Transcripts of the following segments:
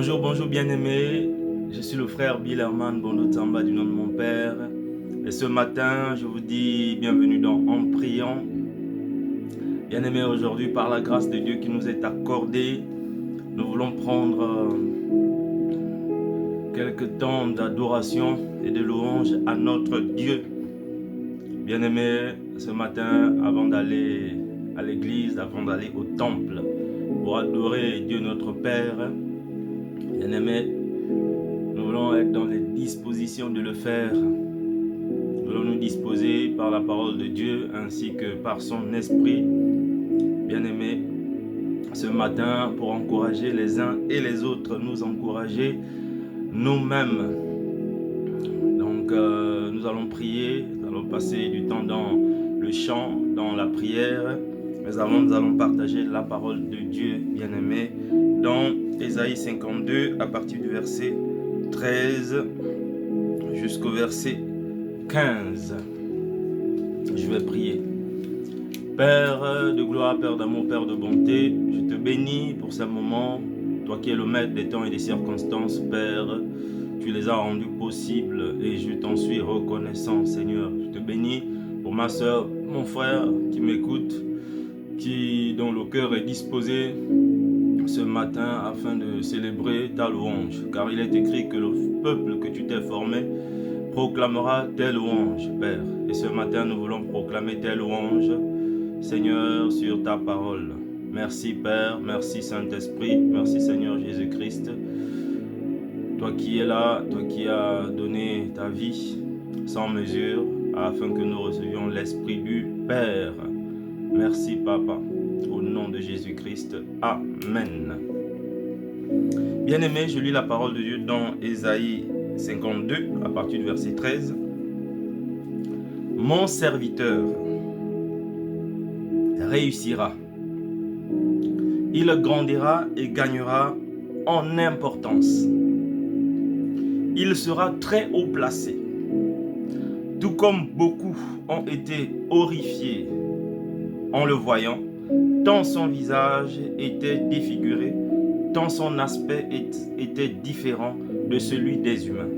Bonjour bien-aimés. Je suis le frère Bill Herman Bondo Tamba du nom de mon Père. Et ce matin, je vous dis bienvenue dans En priant. Bien-aimés, aujourd'hui, par la grâce de Dieu qui nous est accordée, nous voulons prendre quelques temps d'adoration et de louange à notre Dieu. Bien-aimés, ce matin, avant d'aller à l'église, avant d'aller au temple, pour adorer Dieu notre Père, bien-aimés, nous voulons être dans les dispositions de le faire. Nous voulons nous disposer par la parole de Dieu ainsi que par son esprit, bien-aimés, ce matin pour encourager les uns et les autres, nous encourager nous-mêmes. Donc nous allons prier, nous allons passer du temps dans le chant, dans la prière, mais avant nous allons partager la parole de Dieu, bien-aimés, dans Ésaïe 52 à partir du verset 13 jusqu'au verset 15. Je vais prier. Père de gloire, Père d'amour, Père de bonté, je te bénis pour ce moment. Toi qui es le maître des temps et des circonstances, Père, tu les as rendus possibles et je t'en suis reconnaissant, Seigneur. Je te bénis pour ma soeur, mon frère qui m'écoute, dont le cœur est disposé ce matin afin de célébrer ta louange. Car il est écrit que le peuple que tu t'es formé proclamera tes louanges, Père. Et ce matin, nous voulons proclamer tes louanges, Seigneur, sur ta parole. Merci, Père. Merci, Saint-Esprit. Merci, Seigneur Jésus-Christ. Toi qui es là, toi qui as donné ta vie sans mesure, afin que nous recevions l'Esprit du Père. Merci, Papa. Au nom de Jésus-Christ. Amen. Bien-aimé, je lis la parole de Dieu dans Ésaïe 52, à partir du verset 13. Mon serviteur réussira. Il grandira et gagnera en importance. Il sera très haut placé. Tout comme beaucoup ont été horrifiés en le voyant, tant son visage était défiguré, tant son aspect était différent de celui des humains.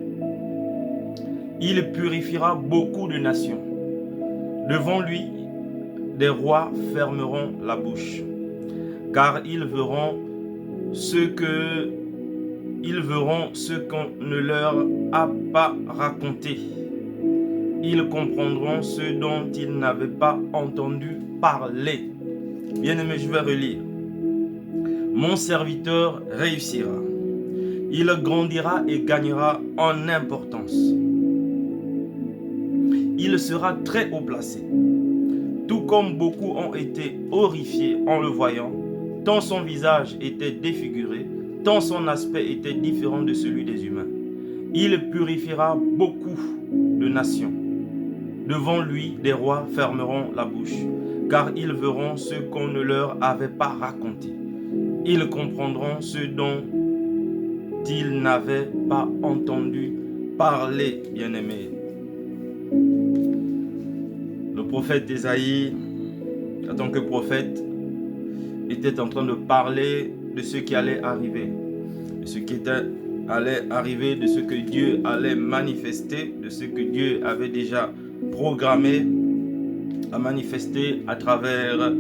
Il purifiera beaucoup de nations. Devant lui, des rois fermeront la bouche, car ils verront ce qu'on ne leur a pas raconté. Ils comprendront ce dont ils n'avaient pas entendu parler. Bien-aimé, je vais relire. Mon serviteur réussira. Il grandira et gagnera en importance. Il sera très haut placé. Tout comme beaucoup ont été horrifiés en le voyant, tant son visage était défiguré, tant son aspect était différent de celui des humains. Il purifiera beaucoup de nations. Devant lui, des rois fermeront la bouche, car ils verront ce qu'on ne leur avait pas raconté. Ils comprendront ce dont ils n'avaient pas entendu parler, bien-aimés. Le prophète Ésaïe, en tant que prophète, était en train de parler de ce qui allait arriver, de ce qui allait arriver, de ce que Dieu allait manifester, de ce que Dieu avait déjà programmé à manifester à travers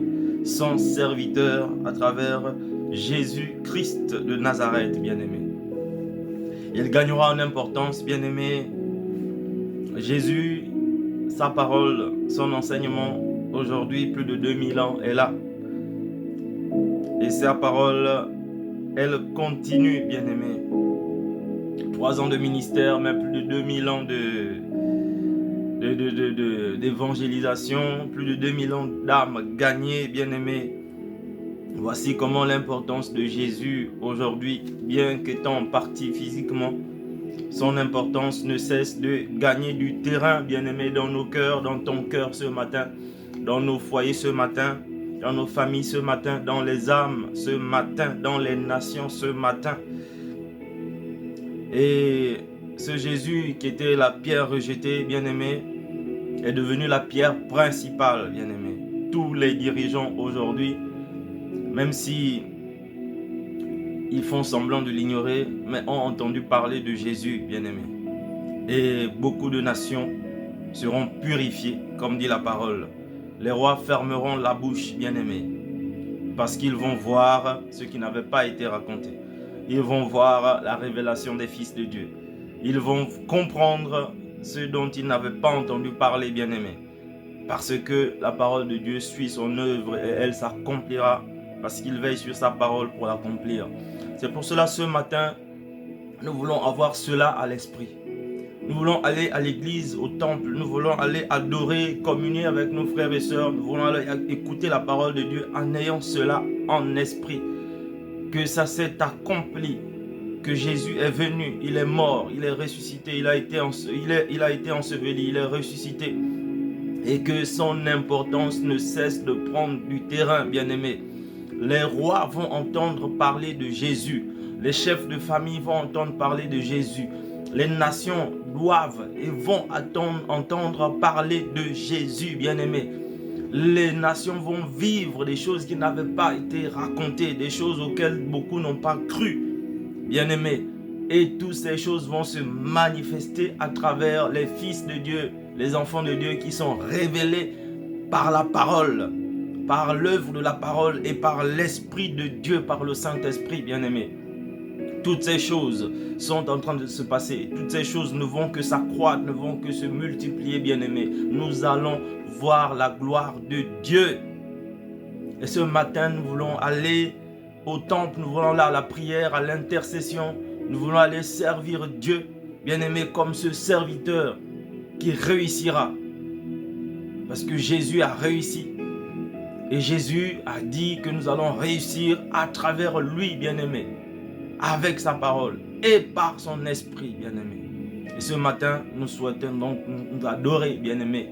son serviteur, à travers Jésus-Christ de Nazareth, bien-aimé. Il gagnera en importance, bien-aimé. Jésus, sa parole, son enseignement, aujourd'hui, plus de 2000 ans, est là. Et sa parole, elle continue, bien-aimé. 3 ans de ministère, mais plus de 2000 ans d'évangélisation, plus de 2000 ans d'âmes gagnées, bien-aimés. Voici comment l'importance de Jésus aujourd'hui, bien qu'étant parti physiquement, son importance ne cesse de gagner du terrain, bien-aimé, dans nos cœurs, dans ton cœur ce matin, dans nos foyers ce matin, dans nos familles ce matin, dans les âmes ce matin, dans les nations ce matin. Et ce Jésus qui était la pierre rejetée, bien-aimé, est devenu la pierre principale, bien-aimé. Tous les dirigeants aujourd'hui, même si ils font semblant de l'ignorer, mais ont entendu parler de Jésus, bien-aimé. Et beaucoup de nations seront purifiées, comme dit la parole. Les rois fermeront la bouche, bien-aimé, parce qu'ils vont voir ce qui n'avait pas été raconté. Ils vont voir la révélation des fils de Dieu. Ils vont comprendre ce dont ils n'avaient pas entendu parler, bien-aimé. Parce que la parole de Dieu suit son œuvre et elle s'accomplira parce qu'il veille sur sa parole pour l'accomplir. C'est pour cela, ce matin, nous voulons avoir cela à l'esprit. Nous voulons aller à l'église, au temple. Nous voulons aller adorer, communier avec nos frères et sœurs. Nous voulons aller écouter la parole de Dieu en ayant cela en esprit. Que ça s'est accompli. Que Jésus est venu, il est mort, il est ressuscité, il a été enseveli, il est ressuscité. Et que son importance ne cesse de prendre du terrain, bien-aimé. Les rois vont entendre parler de Jésus. Les chefs de famille vont entendre parler de Jésus. Les nations doivent et vont entendre parler de Jésus, bien-aimé. Les nations vont vivre des choses qui n'avaient pas été racontées, des choses auxquelles beaucoup n'ont pas cru, bien-aimé. Et toutes ces choses vont se manifester à travers les fils de Dieu, les enfants de Dieu qui sont révélés par la parole, par l'œuvre de la parole et par l'Esprit de Dieu, par le Saint-Esprit, bien-aimé. Toutes ces choses sont en train de se passer. Toutes ces choses ne vont que s'accroître, ne vont que se multiplier, bien-aimés. Nous allons voir la gloire de Dieu. Et ce matin, nous voulons aller au temple, nous voulons aller à la prière, à l'intercession. Nous voulons aller servir Dieu, bien-aimé, comme ce serviteur qui réussira. Parce que Jésus a réussi. Et Jésus a dit que nous allons réussir à travers lui, bien-aimé. Avec sa parole et par son esprit, bien-aimé. Et ce matin, nous souhaitons donc nous adorer, bien-aimé,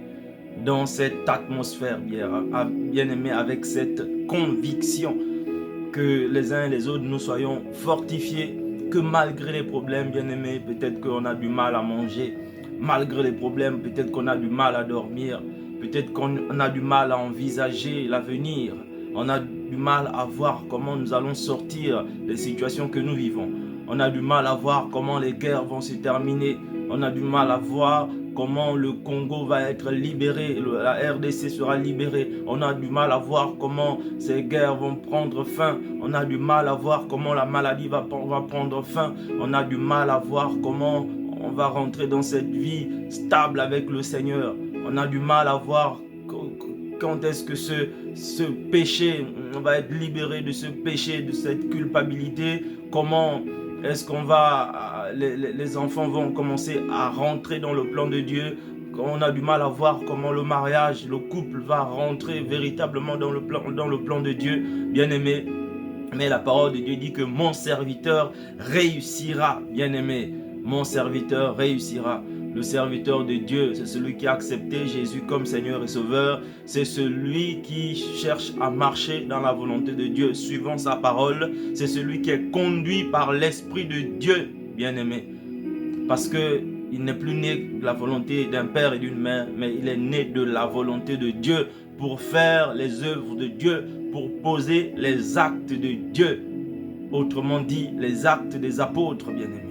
dans cette atmosphère, bien-aimé, avec cette conviction que les uns et les autres, nous soyons fortifiés, que malgré les problèmes, bien-aimé, peut-être qu'on a du mal à manger, malgré les problèmes, peut-être qu'on a du mal à dormir, peut-être qu'on a du mal à envisager l'avenir. On a du mal à voir comment nous allons sortir des situations que nous vivons. On a du mal à voir comment les guerres vont se terminer. On a du mal à voir comment le Congo va être libéré, la RDC sera libérée. On a du mal à voir comment ces guerres vont prendre fin. On a du mal à voir comment la maladie va prendre fin. On a du mal à voir comment on va rentrer dans cette vie stable avec le Seigneur. On a du mal à voir quand est-ce que ce péché, on va être libéré de ce péché, de cette culpabilité. Comment est-ce qu'on va, les enfants vont commencer à rentrer dans le plan de Dieu. On a du mal à voir comment le mariage, le couple va rentrer véritablement dans le plan de Dieu, bien-aimé. Mais la parole de Dieu dit que mon serviteur réussira, bien-aimé. Mon serviteur réussira. Le serviteur de Dieu, c'est celui qui a accepté Jésus comme Seigneur et Sauveur. C'est celui qui cherche à marcher dans la volonté de Dieu, suivant sa parole. C'est celui qui est conduit par l'Esprit de Dieu, bien-aimé. Parce qu'il n'est plus né de la volonté d'un père et d'une mère, mais il est né de la volonté de Dieu pour faire les œuvres de Dieu, pour poser les actes de Dieu. Autrement dit, les actes des apôtres, bien-aimés.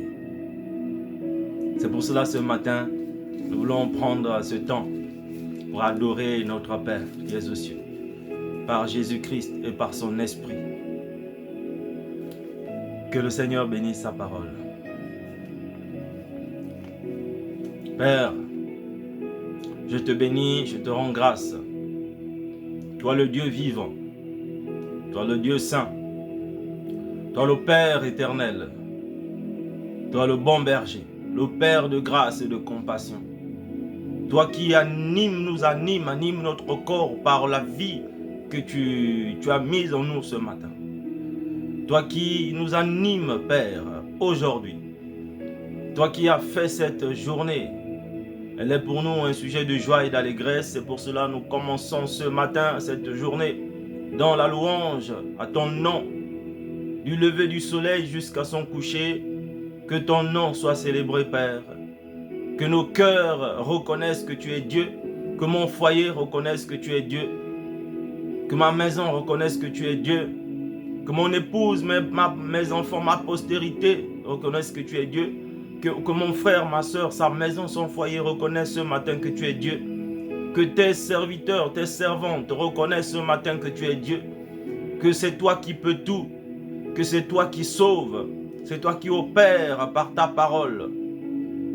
C'est pour cela, ce matin, nous voulons prendre ce temps pour adorer notre Père qui est aux cieux, par Jésus-Christ et par son Esprit. Que le Seigneur bénisse sa parole. Père, je te bénis, je te rends grâce. Toi le Dieu vivant, toi le Dieu saint, toi le Père éternel, toi le bon berger, le Père de grâce et de compassion. Toi qui anime notre corps par la vie que tu as mise en nous ce matin. Toi qui nous anime, Père, aujourd'hui. Toi qui as fait cette journée. Elle est pour nous un sujet de joie et d'allégresse. C'est pour cela que nous commençons ce matin, cette journée, dans la louange à ton nom. Du lever du soleil jusqu'à son coucher. Que ton nom soit célébré, Père. Que nos cœurs reconnaissent que tu es Dieu. Que mon foyer reconnaisse que tu es Dieu. Que ma maison reconnaisse que tu es Dieu. Que mon épouse, mes enfants, ma postérité reconnaissent que tu es Dieu. Que mon frère, ma soeur, sa maison, son foyer reconnaissent ce matin que tu es Dieu. Que tes serviteurs, tes servantes reconnaissent ce matin que tu es Dieu. Que c'est toi qui peux tout. Que c'est toi qui sauves. C'est toi qui opères par ta parole.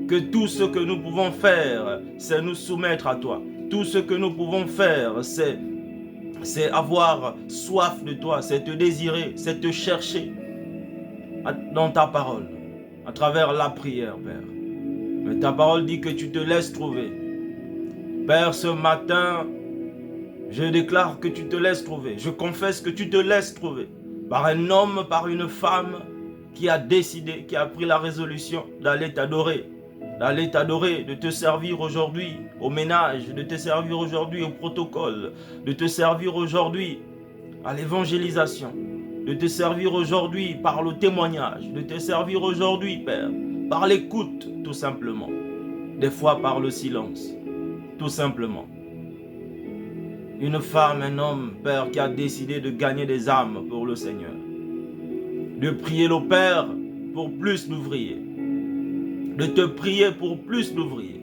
Que tout ce que nous pouvons faire, c'est nous soumettre à toi. Tout ce que nous pouvons faire, c'est avoir soif de toi, c'est te désirer, c'est te chercher dans ta parole, à travers la prière, Père. Mais ta parole dit que tu te laisses trouver. Père, ce matin, je déclare que tu te laisses trouver. Je confesse que tu te laisses trouver par un homme, par une femme qui a décidé, qui a pris la résolution d'aller t'adorer. D'aller t'adorer, de te servir aujourd'hui au ménage, de te servir aujourd'hui au protocole, de te servir aujourd'hui à l'évangélisation, de te servir aujourd'hui par le témoignage, de te servir aujourd'hui, Père, par l'écoute, tout simplement. Des fois par le silence, tout simplement. Une femme, un homme, Père, qui a décidé de gagner des âmes pour le Seigneur. De prier le Père pour plus d'ouvriers. De te prier pour plus d'ouvriers.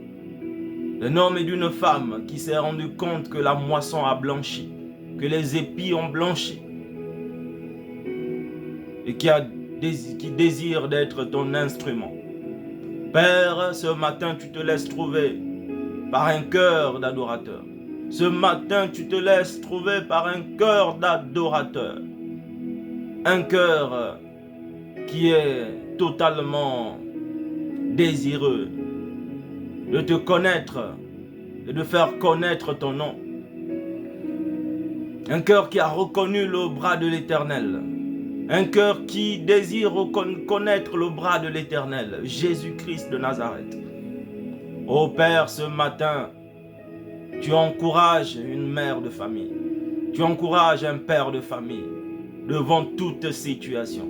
D'un homme et d'une femme qui s'est rendu compte que la moisson a blanchi, que les épis ont blanchi, et qui désire d'être ton instrument. Père, ce matin, tu te laisses trouver par un cœur d'adorateur. Ce matin, tu te laisses trouver par un cœur d'adorateur. Un cœur qui est totalement désireux de te connaître et de faire connaître ton nom. Un cœur qui a reconnu le bras de l'Éternel. Un cœur qui désire connaître le bras de l'Éternel, Jésus-Christ de Nazareth. Ô Père, ce matin, tu encourages une mère de famille. Tu encourages un père de famille devant toute situation.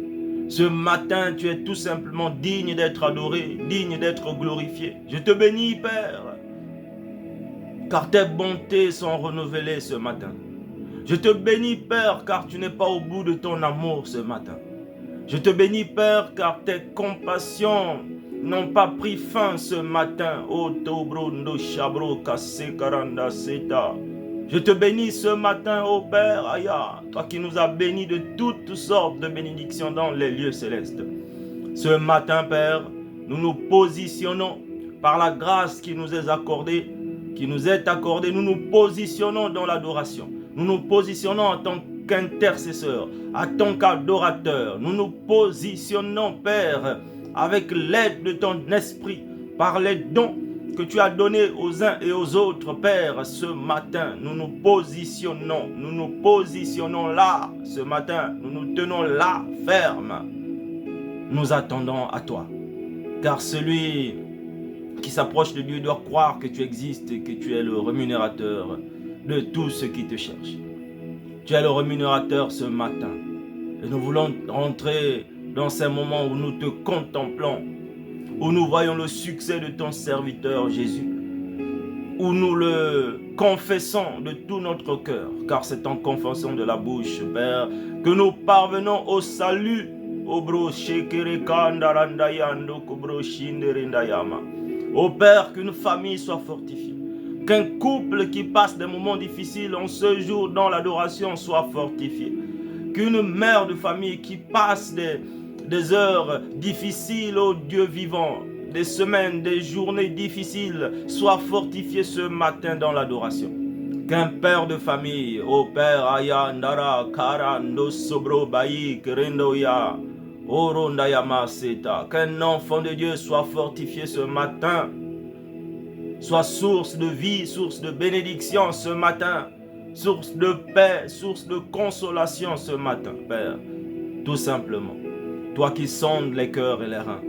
Ce matin, tu es tout simplement digne d'être adoré, digne d'être glorifié. Je te bénis, Père, car tes bontés sont renouvelées ce matin. Je te bénis, Père, car tu n'es pas au bout de ton amour ce matin. Je te bénis, Père, car tes compassions n'ont pas pris fin ce matin. Je te bénis ce matin, ô Père, Aya, toi qui nous as bénis de toutes sortes de bénédictions dans les lieux célestes. Ce matin, Père, nous nous positionnons par la grâce qui nous est accordée, nous nous positionnons dans l'adoration. Nous nous positionnons en tant qu'intercesseurs, en tant qu'adorateurs. Nous nous positionnons, Père, avec l'aide de ton esprit, par les dons que tu as donnés aux uns et aux autres, Père. Ce matin, nous nous positionnons là, ce matin, nous nous tenons là, ferme. Nous attendons à toi, car celui qui s'approche de Dieu doit croire que tu existes et que tu es le rémunérateur de tous ceux qui te cherchent. Tu es le rémunérateur ce matin. Et nous voulons rentrer dans ces moments où nous te contemplons, où nous voyons le succès de ton serviteur Jésus, où nous le confessons de tout notre cœur, car c'est en confessant de la bouche, Père, que nous parvenons au salut. Ô Père, qu'une famille soit fortifiée, qu'un couple qui passe des moments difficiles en ce jour dans l'adoration soit fortifié, qu'une mère de famille qui passe des heures difficiles au Dieu vivant, des semaines, des journées difficiles, soit fortifié ce matin dans l'adoration. Qu'un père de famille, ô Père, Aya, Ndara, Kara, Ndo, Sobro, Bayi, Kerendoya, Orondayama, Seta, qu'un enfant de Dieu soit fortifié ce matin, soit source de vie, source de bénédiction ce matin, source de paix, source de consolation ce matin, Père, tout simplement. Toi qui sondes les cœurs et les reins,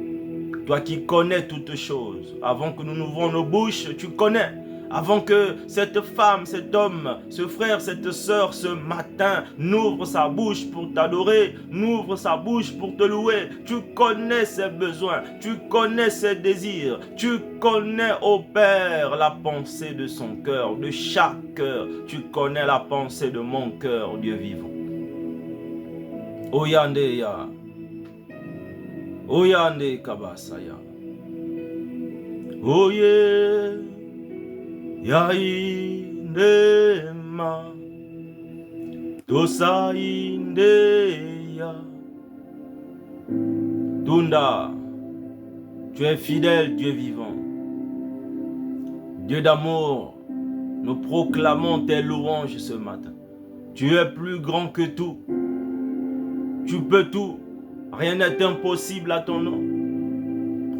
toi qui connais toutes choses, avant que nous n'ouvrons nos bouches, tu connais. Avant que cette femme, cet homme, ce frère, cette sœur, ce matin, n'ouvre sa bouche pour t'adorer, n'ouvre sa bouche pour te louer. Tu connais ses besoins, tu connais ses désirs, tu connais, ô Père, la pensée de son cœur, de chaque cœur. Tu connais la pensée de mon cœur, Dieu vivant. Oyande ya. Oyande kabasaya. Oye. Yaindema. Tosa indeya. Tunda. Tu es fidèle, Dieu vivant. Dieu d'amour, nous proclamons tes louanges ce matin. Tu es plus grand que tout. Tu peux tout. Rien n'est impossible à ton nom.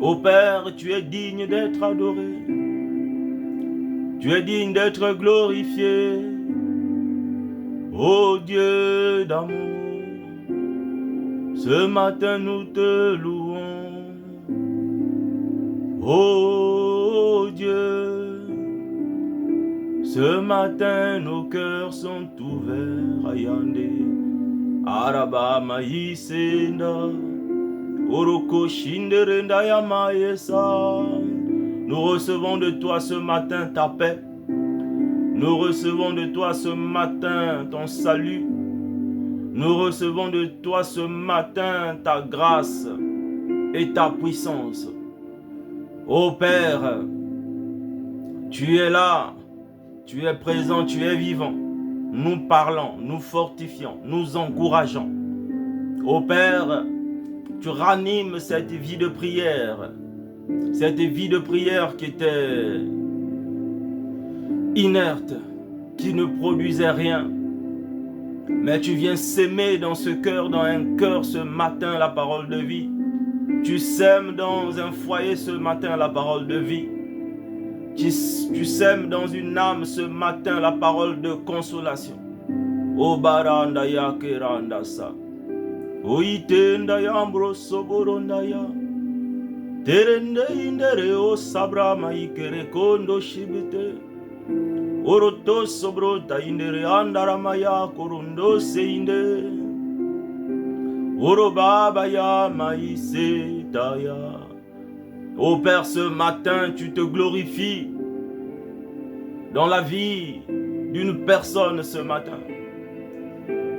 Ô Père, tu es digne d'être adoré. Tu es digne d'être glorifié. Ô Dieu d'amour, ce matin nous te louons. Ô Dieu, ce matin nos cœurs sont ouverts. Ayande, Araba maïsenda, Oroko shinderenda ya maïsa. Nous recevons de toi ce matin ta paix. Nous recevons de toi ce matin ton salut. Nous recevons de toi ce matin ta grâce et ta puissance. Ô Père, tu es là, tu es présent, tu es vivant. Nous parlons, nous fortifions, nous encourageons. Ô Père, tu ranimes cette vie de prière qui était inerte, qui ne produisait rien. Mais tu viens s'aimer dans ce cœur, dans un cœur ce matin la parole de vie. Tu sèmes dans un foyer ce matin la parole de vie. Tu sèmes dans une âme ce matin la parole de consolation. O baranda ya keranda sa. O itenda ya ambro soboronda ya. Terende indere o sabra maikere kondo shibite. Oroto sobro ta indere andara maya korundo seinde. Oro baba ya maïse taya. Ô Père, ce matin, tu te glorifies dans la vie d'une personne ce matin.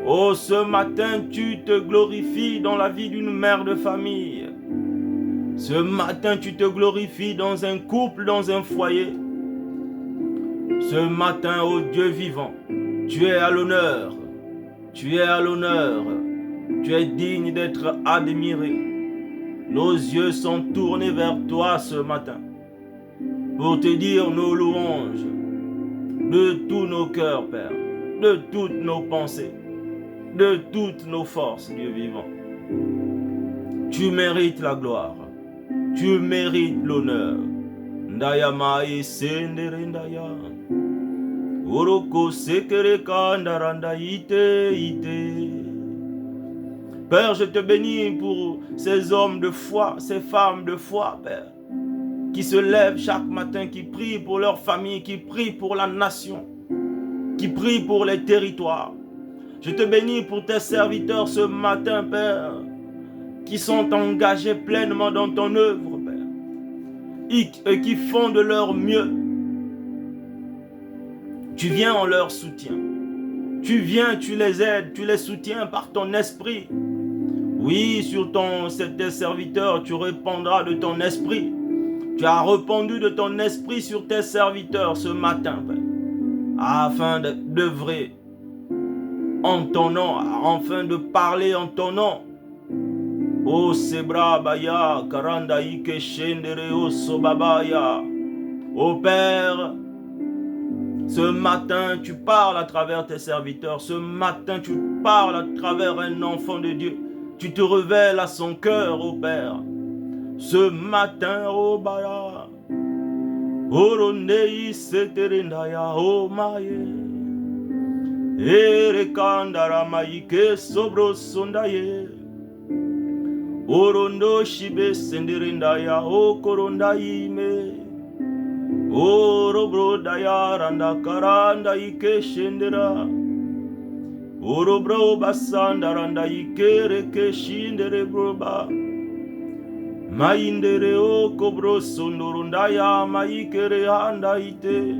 Oh, ce matin, tu te glorifies dans la vie d'une mère de famille. Ce matin, tu te glorifies dans un couple, dans un foyer. Ce matin, ô Dieu vivant, tu es à l'honneur. Tu es à l'honneur. Tu es digne d'être admiré. Nos yeux sont tournés vers toi ce matin pour te dire nos louanges de tous nos cœurs, Père, de toutes nos pensées, de toutes nos forces, Dieu vivant. Tu mérites la gloire, tu mérites l'honneur. Ndaya mai sendere ndaya, oroko sekere kandaranda ite ite. Père, je te bénis pour ces hommes de foi, ces femmes de foi, Père, qui se lèvent chaque matin, qui prient pour leur famille, qui prient pour la nation, qui prient pour les territoires. Je te bénis pour tes serviteurs ce matin, Père, qui sont engagés pleinement dans ton œuvre, Père, et qui font de leur mieux. Tu viens en leur soutien. Tu viens, tu les aides, tu les soutiens par ton esprit. Oui, sur tes serviteurs, tu répandras de ton esprit. Tu as répandu de ton esprit sur tes serviteurs ce matin, Père, afin d'œuvrer en ton nom, afin de parler en ton nom. O sebra baya, karanda ike shendere o sobabaya. Ô Père, ce matin, tu parles à travers tes serviteurs. Ce matin, tu parles à travers un enfant de Dieu. Tu te révèles à son cœur, ô Père. Ce matin, ô Baya, Orondei seterendaya, ô Maye, Erekandara maike sobro sondaye, Orondo shibe senderendaya, ô Korondaime, Orobro daya randa karanda ike shendera. Orobro basanda randa ikere ke shindere broba. Maindere o kobro sondorunda ya maikere handa ite.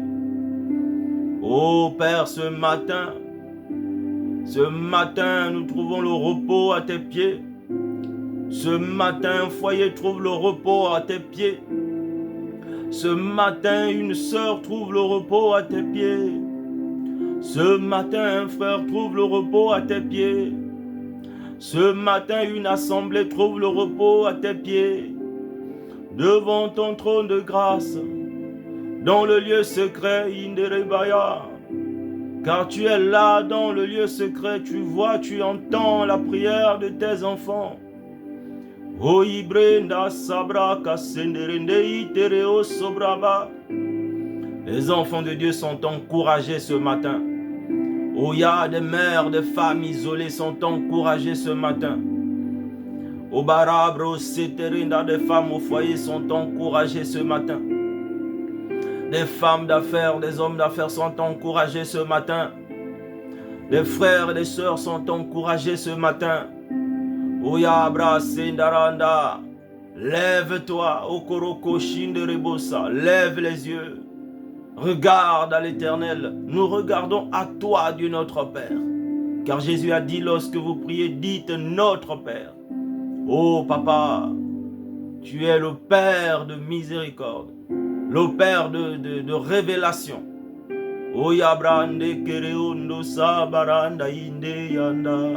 Oh Père, ce matin, Ce matin, nous trouvons le repos à tes pieds. Ce matin, un foyer trouve le repos à tes pieds. Ce matin, une sœur trouve le repos à tes pieds. Ce matin, un frère trouve le repos à tes pieds. Ce matin, une assemblée trouve le repos à tes pieds. Devant ton trône de grâce, dans le lieu secret, Inderebaya. Car tu es là dans le lieu secret, tu vois, tu entends la prière de tes enfants. O Ibrenda Sabra Kasenderende Itereo Sobraba. Les enfants de Dieu sont encouragés ce matin. Oh, il y a des mères, des femmes isolées sont encouragées ce matin. Au Barabro, Seterenda, des femmes au foyer sont encouragées ce matin. Des femmes d'affaires, des hommes d'affaires sont encouragés ce matin. Des frères et des sœurs sont encouragés ce matin. Oyabra Sendaranda, lève-toi, Okoroko Shinderebosa, lève les yeux. Regarde à l'Éternel, nous regardons à toi, Dieu notre Père. Car Jésus a dit, lorsque vous priez, dites notre Père. Oh Papa, tu es le Père de miséricorde, le Père de révélation. Oh Yabrande Kereondo Sabaranda Inde Yanda.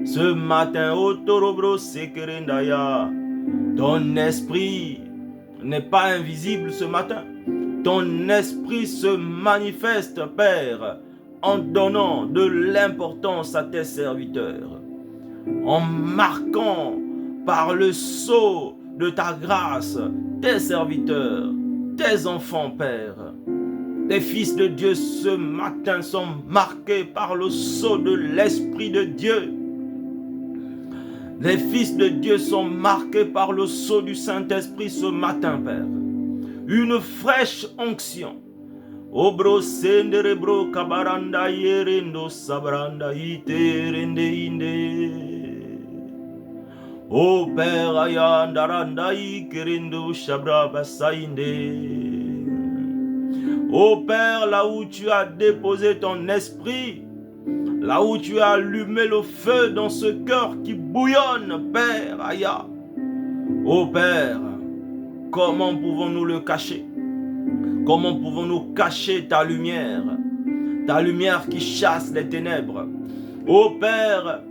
Ce matin, oh Torobro Sekerendaya, ton esprit n'est pas invisible ce matin. Ton esprit se manifeste, Père, en donnant de l'importance à tes serviteurs, en marquant par le sceau de ta grâce tes serviteurs, tes enfants, Père. Les fils de Dieu ce matin sont marqués par le sceau de l'Esprit de Dieu. Les fils de Dieu sont marqués par le sceau du Saint-Esprit ce matin, Père. Une fraîche onction. Obro senderebro kabaranda yerendo sabranda iterende inde. O Père ayandaranda ikerendo shabra basainde. Ô Père, là où tu as déposé ton esprit, là où tu as allumé le feu dans ce cœur qui bouillonne, Père, Aya. Ô Père, comment pouvons-nous le cacher? Comment pouvons-nous cacher ta lumière qui chasse les ténèbres? Ô Père,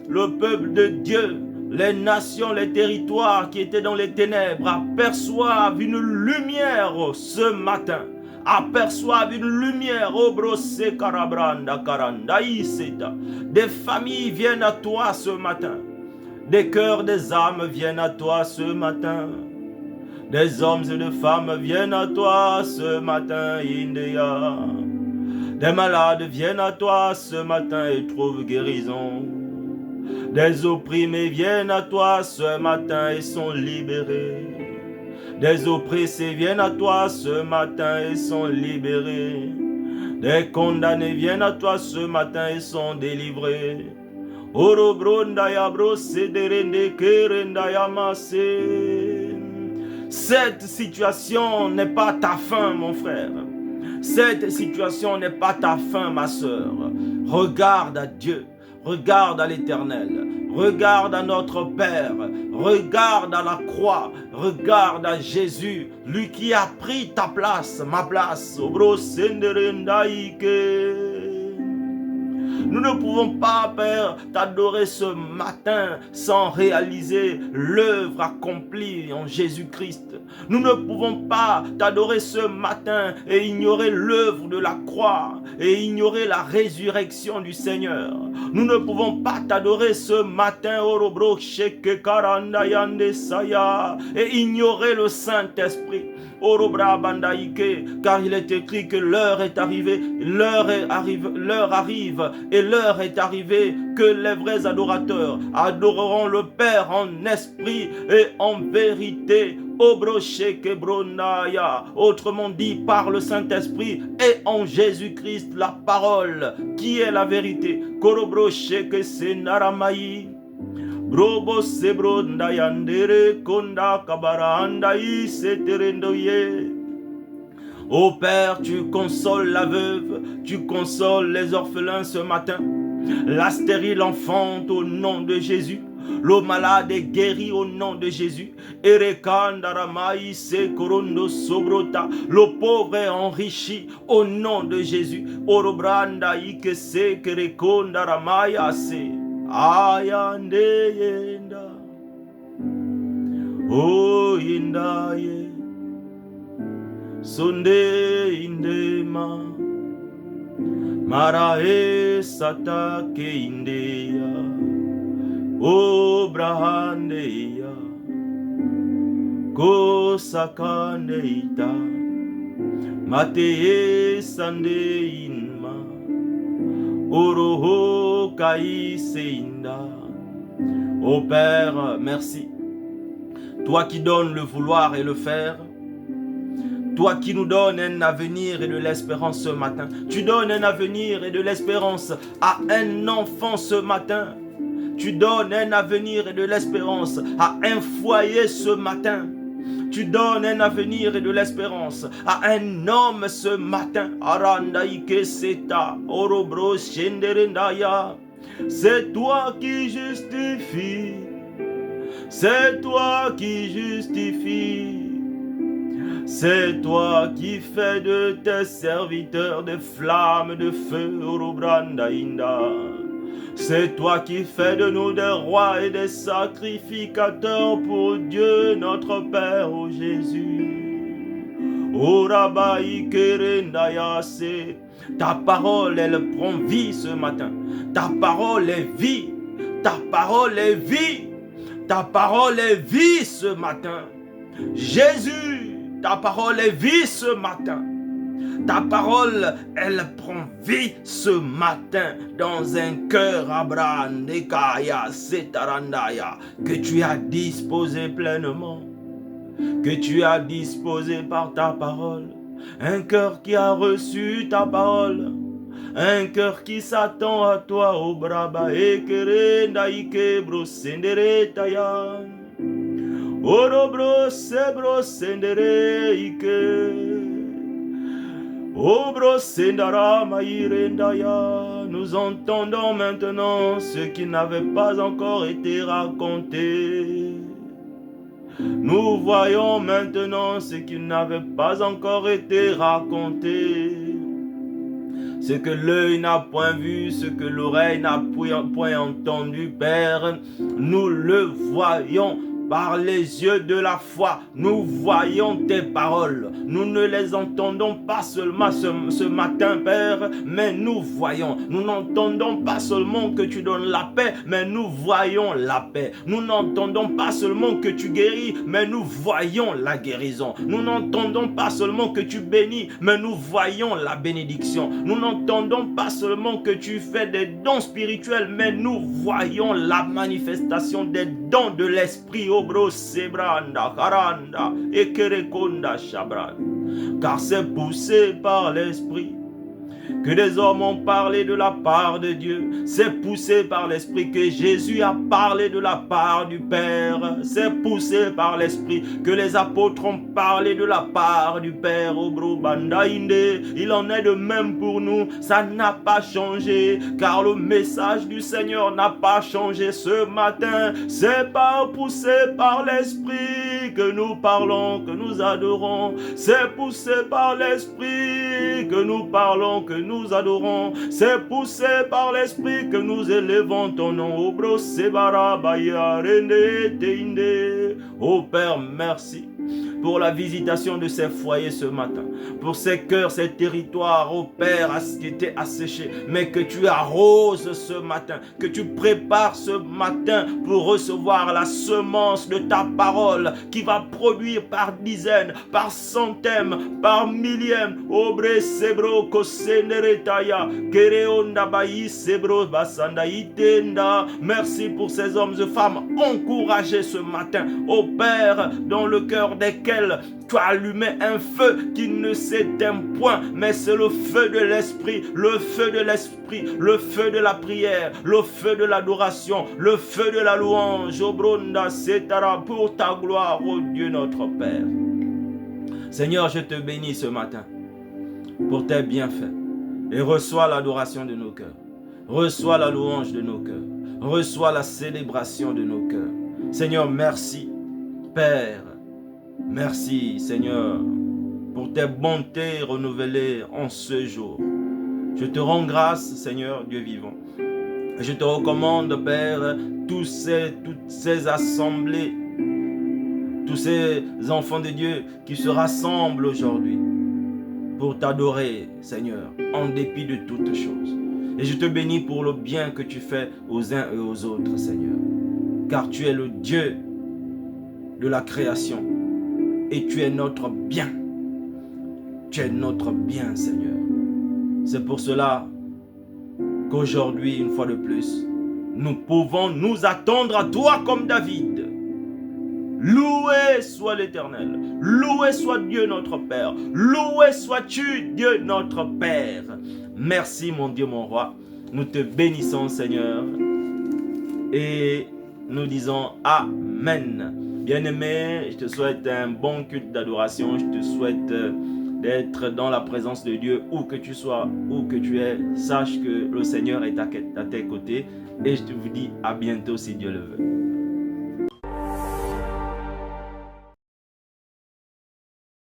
le peuple de Dieu, les nations, les territoires qui étaient dans les ténèbres aperçoivent une lumière ce matin. Aperçoivent une lumière. Des familles viennent à toi ce matin. Des cœurs, des âmes viennent à toi ce matin. Des hommes et des femmes viennent à toi ce matin, India. Des malades viennent à toi ce matin et trouvent guérison. Des opprimés viennent à toi ce matin et sont libérés. Des oppressés viennent à toi ce matin et sont libérés. Des condamnés viennent à toi ce matin et sont délivrés. Cette situation n'est pas ta fin, mon frère. Cette situation n'est pas ta fin, ma sœur. Regarde à Dieu, regarde à l'Éternel. Regarde à notre Père, regarde à la croix, regarde à Jésus, lui qui a pris ta place, ma place. Nous ne pouvons pas, Père, t'adorer ce matin sans réaliser l'œuvre accomplie en Jésus-Christ. Nous ne pouvons pas t'adorer ce matin et ignorer l'œuvre de la croix et ignorer la résurrection du Seigneur. Nous ne pouvons pas t'adorer ce matin et ignorer le Saint-Esprit. Car il est écrit que l'heure est arrivée, l'heure arrive et l'heure est arrivée que les vrais adorateurs adoreront le Père en esprit et en vérité. Autrement dit, par le Saint-Esprit et en Jésus-Christ, la parole qui est la vérité. Brobo sebro ndayandere konda kabara andai seterendoye. Ô Père, tu consoles la veuve, tu consoles les orphelins ce matin. La stérile enfante au nom de Jésus. Le malade est guéri au nom de Jésus. Le pauvre est enrichi au nom de Jésus. Orobranda ikese kerekonda ramaya se. Ayande yenda. Oh yenda ye. Sonde indema. Marae satake indeya. O brahandeya. Ko sakandeita. Mateye sande inma. Oroho kaiseinda. Ô Père, merci. Toi qui donnes le vouloir et le faire. Toi qui nous donnes un avenir et de l'espérance ce matin. Tu donnes un avenir et de l'espérance à un enfant ce matin. Tu donnes un avenir et de l'espérance à un foyer ce matin. Tu donnes un avenir et de l'espérance à un homme ce matin. Arandaike seta, orobro shenderendaya. C'est toi qui justifie. C'est toi qui justifie. C'est toi qui fais de tes serviteurs des flammes de feu, Orobrandainda. C'est toi qui fais de nous des rois et des sacrificateurs pour Dieu notre Père, ô Jésus. Orabai kerendayase. Ta parole, elle prend vie ce matin. Ta parole est vie. Ta parole est vie. Ta parole est vie ce matin. Jésus. Ta parole est vie ce matin. Ta parole, elle prend vie ce matin dans un cœur abrandekaya setarandaya que tu as disposé pleinement, que tu as disposé par ta parole. Un cœur qui a reçu ta parole, un cœur qui s'attend à toi, au braba ekerendaike brosenderetaya. Orobro sebro sendere ike. Obro sendara mairendaya. Nous entendons maintenant ce qui n'avait pas encore été raconté. Nous voyons maintenant ce qui n'avait pas encore été raconté. Ce que l'œil n'a point vu, ce que l'oreille n'a point entendu, Père, nous le voyons. Par les yeux de la foi, nous voyons tes paroles. Nous ne les entendons pas seulement ce matin, Père, mais nous voyons. Nous n'entendons pas seulement que tu donnes la paix, mais nous voyons la paix. Nous n'entendons pas seulement que tu guéris, mais nous voyons la guérison. Nous n'entendons pas seulement que tu bénis, mais nous voyons la bénédiction. Nous n'entendons pas seulement que tu fais des dons spirituels, mais nous voyons la manifestation des dons de l'esprit. Obro sebranda karanda ekerekonda shabran. Car c'est poussé par l'esprit que des hommes ont parlé de la part de Dieu. C'est poussé par l'esprit que Jésus a parlé de la part du Père. C'est poussé par l'esprit que les apôtres ont parlé de la part du Père. Obro bandainde. Il en est de même pour nous. Ça n'a pas changé, car le message du Seigneur n'a pas changé ce matin. C'est pas poussé par l'esprit que nous parlons, que nous adorons. C'est poussé par l'esprit que nous parlons, que nous adorons. C'est poussé par l'esprit que nous élevons ton nom. Obro sebara baya rende teinde. Oh Père, merci pour la visitation de ces foyers ce matin, pour ces cœurs, ces territoires, oh Père, qui étaient asséchés, mais que tu arroses ce matin, que tu prépares ce matin pour recevoir la semence de ta parole qui va produire par dizaines, par centaines, par millièmes. Obre sebro koseneretaya kereonda bayi sebro basanda itenda. Merci pour ces hommes et femmes encouragés ce matin, oh Père, dans le cœur desquels tu as allumé un feu qui ne s'éteint point, mais c'est le feu de l'esprit, le feu de l'esprit, le feu de la prière, le feu de l'adoration, le feu de la louange. Obronda setara, pour ta gloire, ô Dieu notre Père. Seigneur, je te bénis ce matin pour tes bienfaits et reçois l'adoration de nos cœurs. Reçois la louange de nos cœurs. Reçois la célébration de nos cœurs. Seigneur, merci. Père, merci, Seigneur, pour tes bontés renouvelées en ce jour. Je te rends grâce, Seigneur, Dieu vivant. Je te recommande, Père, toutes ces assemblées, tous ces enfants de Dieu qui se rassemblent aujourd'hui pour t'adorer, Seigneur, en dépit de toutes choses. Et je te bénis pour le bien que tu fais aux uns et aux autres, Seigneur. Car tu es le Dieu de la création et tu es notre bien. Tu es notre bien, Seigneur. C'est pour cela qu'aujourd'hui, une fois de plus, nous pouvons nous attendre à toi comme David. Loué soit l'Éternel, loué soit Dieu notre Père, loué sois-tu Dieu notre Père. Merci mon Dieu, mon roi. Nous te bénissons, Seigneur, et nous disons Amen. Bien-aimé, je te souhaite un bon culte d'adoration. Je te souhaite d'être dans la présence de Dieu, où que tu sois, où que tu es. Sache que le Seigneur est à tes côtés. Et je te vous dis à bientôt si Dieu le veut.